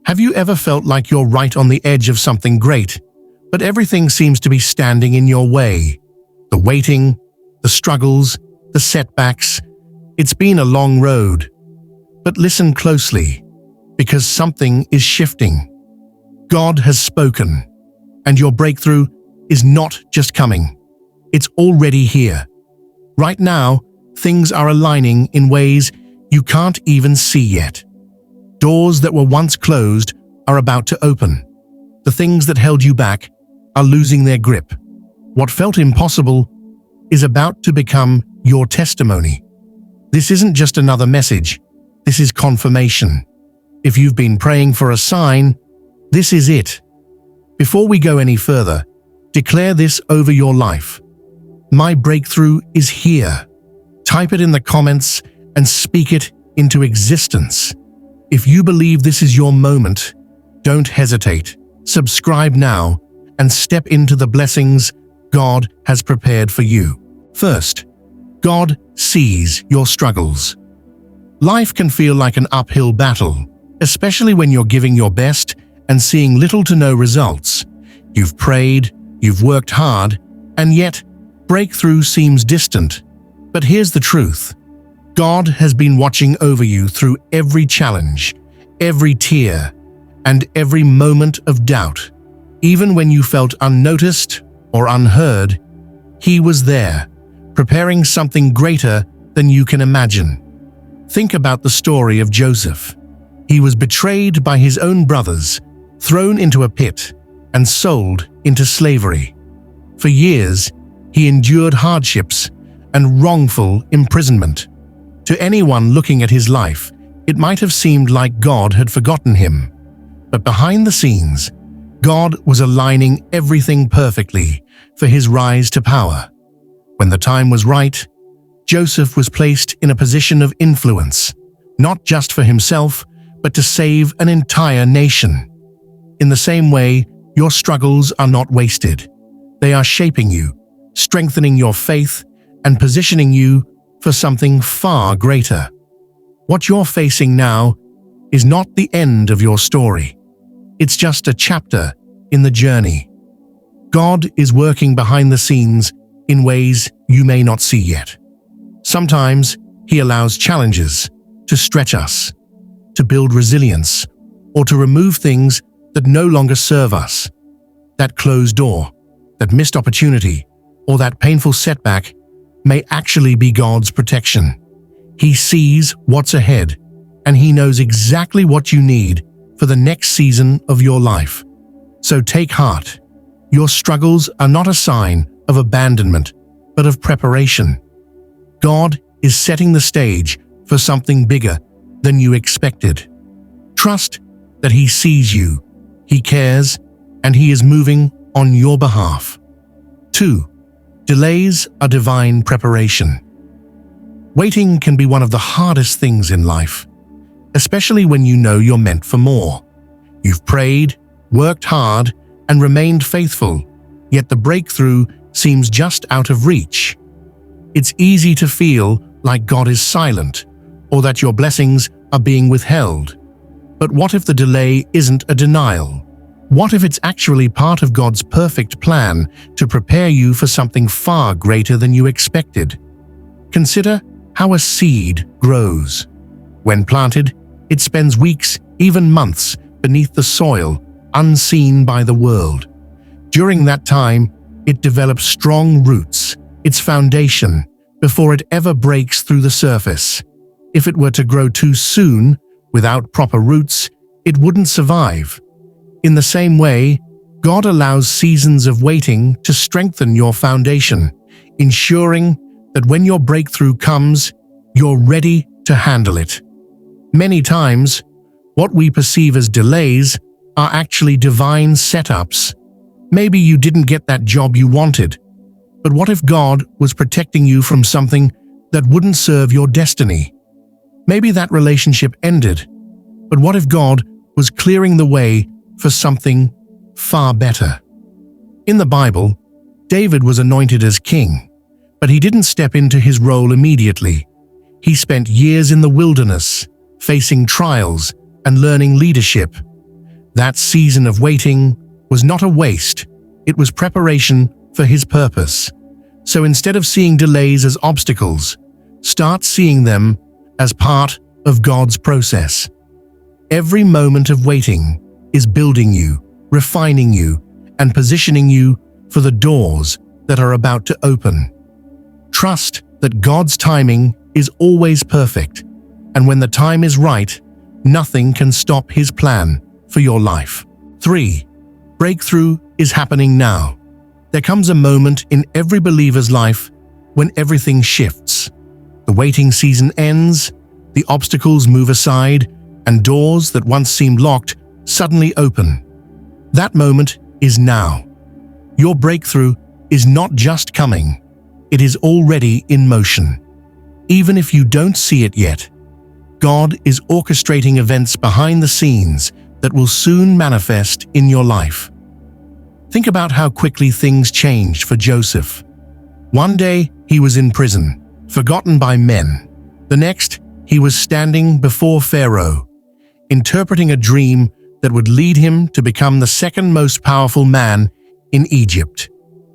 Have you ever felt like you're right on the edge of something great, but everything seems to be standing in your way? The waiting, the struggles, the setbacks. It's been a long road. But listen closely, because something is shifting. God has spoken, and your breakthrough is not just coming. It's already here. Right now, things are aligning in ways you can't even see yet. Doors that were once closed are about to open. The things that held you back are losing their grip. What felt impossible is about to become your testimony. This isn't just another message. This is confirmation. If you've been praying for a sign, this is it. Before we go any further, declare this over your life. My breakthrough is here. Type it in the comments and speak it into existence. If you believe this is your moment, don't hesitate. Subscribe now and step into the blessings God has prepared for you. First, God sees your struggles. Life can feel like an uphill battle, especially when you're giving your best and seeing little to no results. You've prayed, you've worked hard, and yet breakthrough seems distant. But here's the truth. God has been watching over you through every challenge, every tear, and every moment of doubt. Even when you felt unnoticed or unheard, He was there, preparing something greater than you can imagine. Think about the story of Joseph. He was betrayed by his own brothers, thrown into a pit, and sold into slavery. For years, he endured hardships and wrongful imprisonment. To anyone looking at his life, it might have seemed like God had forgotten him. But behind the scenes, God was aligning everything perfectly for his rise to power. When the time was right, Joseph was placed in a position of influence, not just for himself, but to save an entire nation. In the same way, your struggles are not wasted. They are shaping you, strengthening your faith, and positioning you for something far greater. What you're facing now is not the end of your story. It's just a chapter in the journey. God is working behind the scenes in ways you may not see yet. Sometimes He allows challenges to stretch us, to build resilience, or to remove things that no longer serve us. That closed door, that missed opportunity, or that painful setback may actually be God's protection. He sees what's ahead, and He knows exactly what you need for the next season of your life. So take heart. Your struggles are not a sign of abandonment, but of preparation. God is setting the stage for something bigger than you expected. Trust that He sees you, He cares, and He is moving on your behalf. 2. Delays are divine preparation. Waiting can be one of the hardest things in life, especially when you know you're meant for more. You've prayed, worked hard, and remained faithful, yet the breakthrough seems just out of reach. It's easy to feel like God is silent, or that your blessings are being withheld. But what if the delay isn't a denial? What if it's actually part of God's perfect plan to prepare you for something far greater than you expected? Consider how a seed grows. When planted, it spends weeks, even months, beneath the soil, unseen by the world. During that time, it develops strong roots, its foundation, before it ever breaks through the surface. If it were to grow too soon, without proper roots, it wouldn't survive. In the same way, God allows seasons of waiting to strengthen your foundation, ensuring that when your breakthrough comes, you're ready to handle it. Many times, what we perceive as delays are actually divine setups. Maybe you didn't get that job you wanted, but what if God was protecting you from something that wouldn't serve your destiny? Maybe that relationship ended, but what if God was clearing the way for something far better? In the Bible, David was anointed as king, but he didn't step into his role immediately. He spent years in the wilderness, facing trials and learning leadership. That season of waiting was not a waste, it was preparation for His purpose. So instead of seeing delays as obstacles, start seeing them as part of God's process. Every moment of waiting is building you, refining you, and positioning you for the doors that are about to open. Trust that God's timing is always perfect, and when the time is right, nothing can stop His plan for your life. 3. Breakthrough is happening now. There comes a moment in every believer's life when everything shifts. The waiting season ends, the obstacles move aside, and doors that once seemed locked suddenly open. That moment is now. Your breakthrough is not just coming, it is already in motion. Even if you don't see it yet, God is orchestrating events behind the scenes that will soon manifest in your life. Think about how quickly things changed for Joseph. One day, he was in prison, forgotten by men. The next, he was standing before Pharaoh, interpreting a dream that would lead him to become the second most powerful man in Egypt.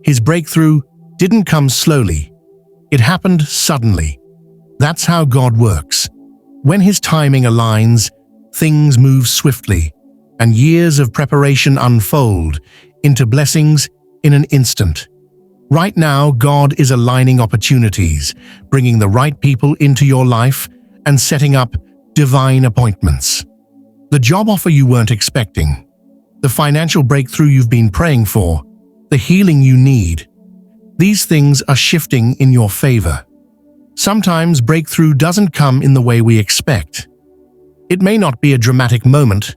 His breakthrough didn't come slowly. It happened suddenly. That's how God works. When His timing aligns, things move swiftly, and years of preparation unfold into blessings in an instant. Right now, God is aligning opportunities, bringing the right people into your life, and setting up divine appointments. The job offer you weren't expecting, the financial breakthrough you've been praying for, the healing you need. These things are shifting in your favor. Sometimes breakthrough doesn't come in the way we expect. It may not be a dramatic moment,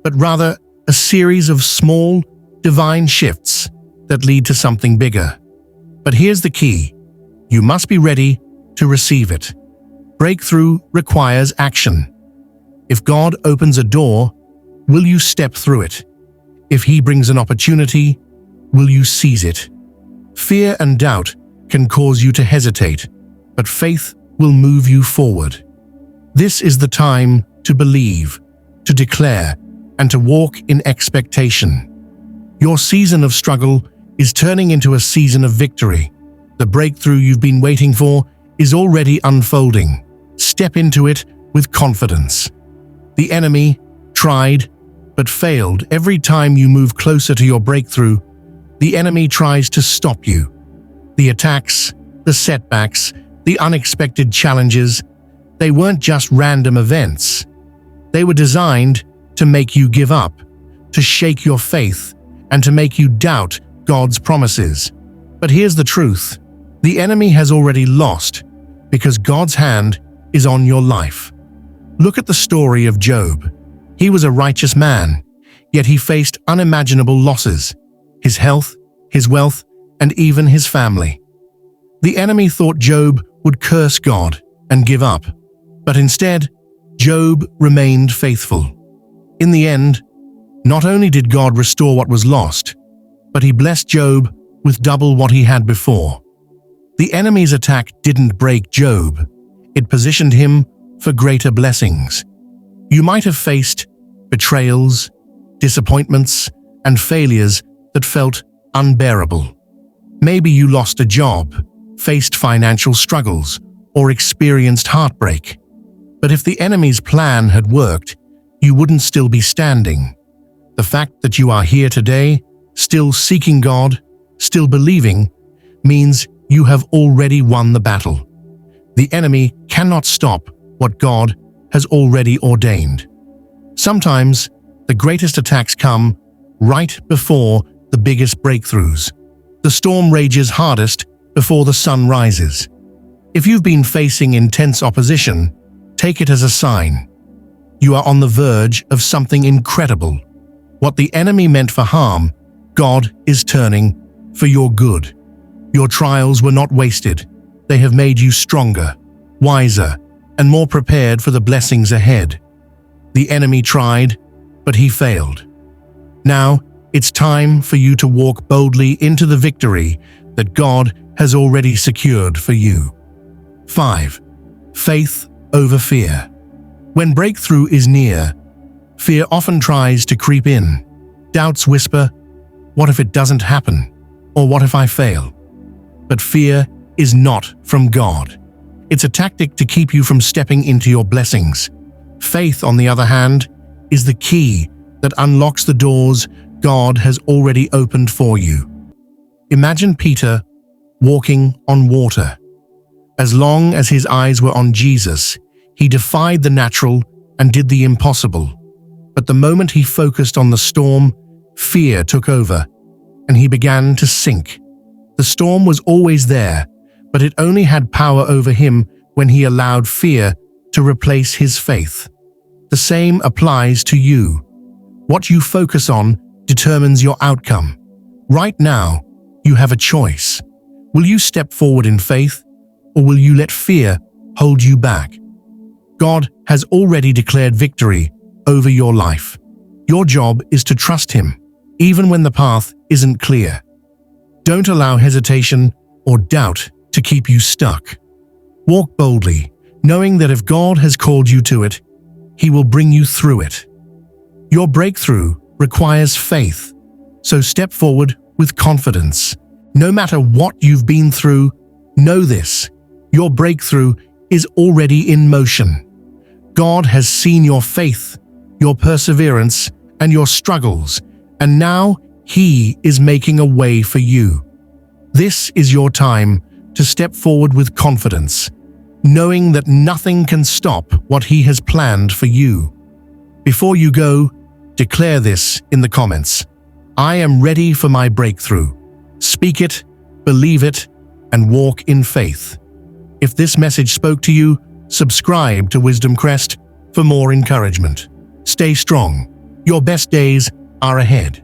but rather a series of small, divine shifts that lead to something bigger. But here's the key: you must be ready to receive it. Breakthrough requires action. If God opens a door, will you step through it? If He brings an opportunity, will you seize it? Fear and doubt can cause you to hesitate, but faith will move you forward. This is the time to believe, to declare, and to walk in expectation. Your season of struggle is turning into a season of victory. The breakthrough you've been waiting for is already unfolding. Step into it with confidence. The enemy tried but failed. Every time you move closer to your breakthrough, the enemy tries to stop you. The attacks, the setbacks, the unexpected challenges, they weren't just random events. They were designed to make you give up, to shake your faith, and to make you doubt God's promises. But here's the truth: the enemy has already lost because God's hand is on your life. Look at the story of Job. He was a righteous man, yet he faced unimaginable losses: his health, his wealth, and even his family. The enemy thought Job would curse God and give up, but instead, Job remained faithful. In the end, not only did God restore what was lost, but He blessed Job with double what he had before. The enemy's attack didn't break Job, it positioned him for greater blessings. You might have faced betrayals, disappointments, and failures that felt unbearable. Maybe you lost a job, faced financial struggles, or experienced heartbreak. But if the enemy's plan had worked, you wouldn't still be standing. The fact that you are here today, still seeking God, still believing, means you have already won the battle. The enemy cannot stop what God has already ordained. Sometimes, the greatest attacks come right before the biggest breakthroughs. The storm rages hardest before the sun rises. If you've been facing intense opposition, take it as a sign. You are on the verge of something incredible. What the enemy meant for harm, God is turning for your good. Your trials were not wasted. They have made you stronger, wiser, and more prepared for the blessings ahead. The enemy tried, but he failed. Now, it's time for you to walk boldly into the victory that God has already secured for you. 5. Faith over fear. When breakthrough is near, Fear often tries to creep in. Doubts whisper, "What if it doesn't happen? Or what if I fail?" But fear is not from God. It's a tactic to keep you from stepping into your blessings. Faith, on the other hand, is the key that unlocks the doors God has already opened for you. Imagine Peter walking on water. As long as his eyes were on Jesus, he defied the natural and did the impossible. But the moment he focused on the storm, fear took over, and he began to sink. The storm was always there, but it only had power over him when he allowed fear to replace his faith. The same applies to you. What you focus on determines your outcome. Right now, you have a choice. Will you step forward in faith, or will you let fear hold you back? God has already declared victory over your life. Your job is to trust Him, even when the path isn't clear. Don't allow hesitation or doubt to keep you stuck. Walk boldly, knowing that if God has called you to it, He will bring you through it. Your breakthrough requires faith, so step forward with confidence. No matter what you've been through, know this: your breakthrough is already in motion. God has seen your faith, your perseverance, and your struggles, and now He is making a way for you. This is your time to step forward with confidence, knowing that nothing can stop what He has planned for you. Before you go, declare this in the comments: "I am ready for my breakthrough." Speak it, believe it, and walk in faith. If this message spoke to you, subscribe to Wisdom Crest for more encouragement. Stay strong. Your best days are ahead.